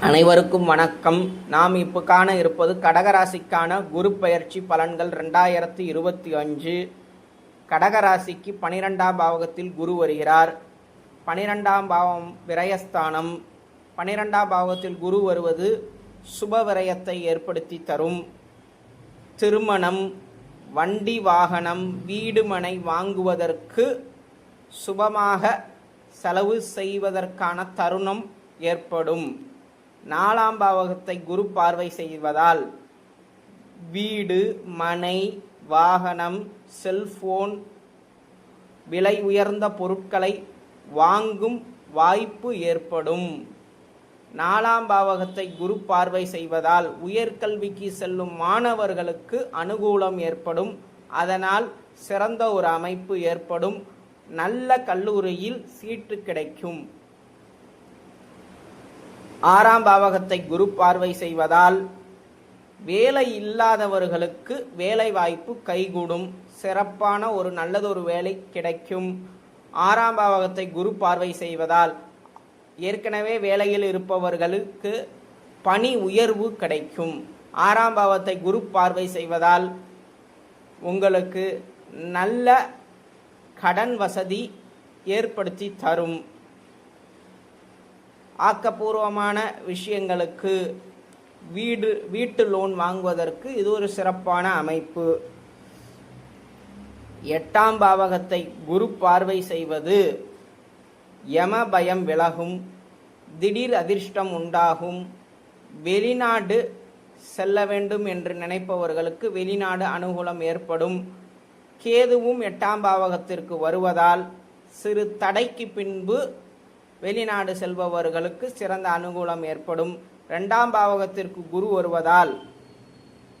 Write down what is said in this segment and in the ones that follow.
அனைவருக்கும் வணக்கம். நாம் இப்போ காண இருப்பது கடகராசிக்கான குரு பெயர்ச்சி பலன்கள் 2025. கடகராசிக்கு 12ஆம் பாவகத்தில் குரு வருகிறார். 12ஆம் பாவம் விரயஸ்தானம். 12ஆம் பாவகத்தில் குரு வருவது சுப விரயத்தை ஏற்படுத்தி தரும். திருமணம், வண்டி வாகனம், வீடு மனை வாங்குவதற்கு, சுபமாக செலவு செய்வதற்கான தருணம் ஏற்படும். 4ஆம் பாவகத்தை குரு பார்வை செய்வதால் வீடு, மனை, வாகனம், செல்போன், விலை உயர்ந்த பொருட்களை வாங்கும் வாய்ப்பு ஏற்படும். 4ஆம் பாவகத்தை குரு பார்வை செய்வதால் உயர்கல்விக்கு செல்லும் மாணவர்களுக்கு அனுகூலம் ஏற்படும். அதனால் சிறந்த ஒரு அமைப்பு ஏற்படும். நல்ல கல்லூரியில் சீட்டு கிடைக்கும். 6ஆம் பாவகத்தை குரு பார்வை செய்வதால் வேலை இல்லாதவர்களுக்கு வேலை வாய்ப்பு கைகூடும். சிறப்பான ஒரு நல்லதொரு வேலை கிடைக்கும். 6ஆம் பாவகத்தை குரு பார்வை செய்வதால் ஏற்கனவே வேலையில் இருப்பவர்களுக்கு பணி உயர்வு கிடைக்கும். 6ஆம் பாவத்தை குரு பார்வை செய்வதால் உங்களுக்கு நல்ல கடன் வசதி ஏற்படுத்தி தரும். ஆக்கப்பூர்வமான விஷயங்களுக்கு, வீட்டு லோன் வாங்குவதற்கு இது ஒரு சிறப்பான அமைப்பு. 8ஆம் பாவகத்தை குரு பார்வை செய்வது யம பயம் விலகும். திடீர் அதிர்ஷ்டம் உண்டாகும். வெளிநாடு செல்ல வேண்டும் என்று நினைப்பவர்களுக்கு வெளிநாடு அனுகூலம் ஏற்படும். கேதுவும் 8ஆம் பாவகத்திற்கு வருவதால் சிறு தடைக்கு பின்பு வெளிநாடு செல்பவர்களுக்கு சிறந்த அனுகூலம் ஏற்படும். 2ஆம் பாவகத்திற்கு குரு வருவதால்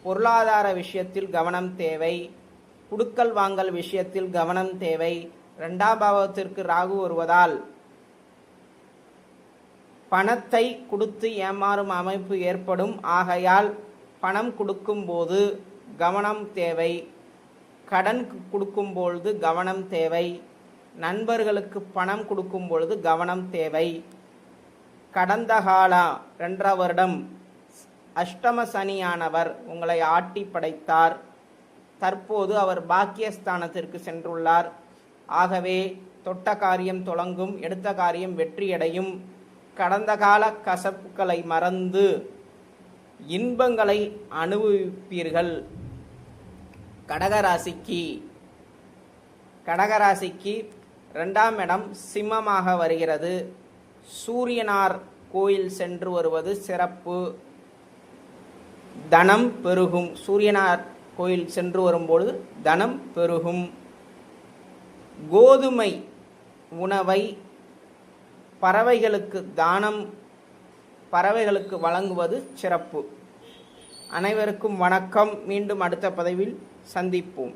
பொருளாதார விஷயத்தில் கவனம் தேவை. குடுக்கல் வாங்கல் விஷயத்தில் கவனம் தேவை. 2ஆம் பாவகத்திற்கு ராகு வருவதால் பணத்தை கொடுத்து ஏமாறும் அமைப்பு ஏற்படும். ஆகையால் பணம் கொடுக்கும் போது கவனம் தேவை. கடன் கொடுக்கும் பொழுது கவனம் தேவை. நண்பர்களுக்கு பணம் கொடுக்கும் பொழுது கவனம் தேவை. கடந்த கால 2 வருடம் அஷ்டம சனியானவர் உங்களை ஆட்டி படைத்தார். தற்போது அவர் பாக்கியஸ்தானத்திற்கு சென்றுள்ளார். ஆகவே தொட்ட காரியம் தொடங்கும், எடுத்த காரியம் வெற்றியடையும். கடந்த கால கசப்புகளை மறந்து இன்பங்களை அனுபவிப்பீர்கள். கடகராசிக்கு 2ஆம் இடம் சிம்மமாக வருகிறது. சூரியனார் கோயில் சென்று வருவது சிறப்பு. தனம் பெருகும். சூரியனார் கோயில் சென்று வரும்பொழுது தனம் பெருகும். கோதுமை உணவை பறவைகளுக்கு வழங்குவது சிறப்பு. அனைவருக்கும் வணக்கம். மீண்டும் அடுத்த பதிவில் சந்திப்போம்.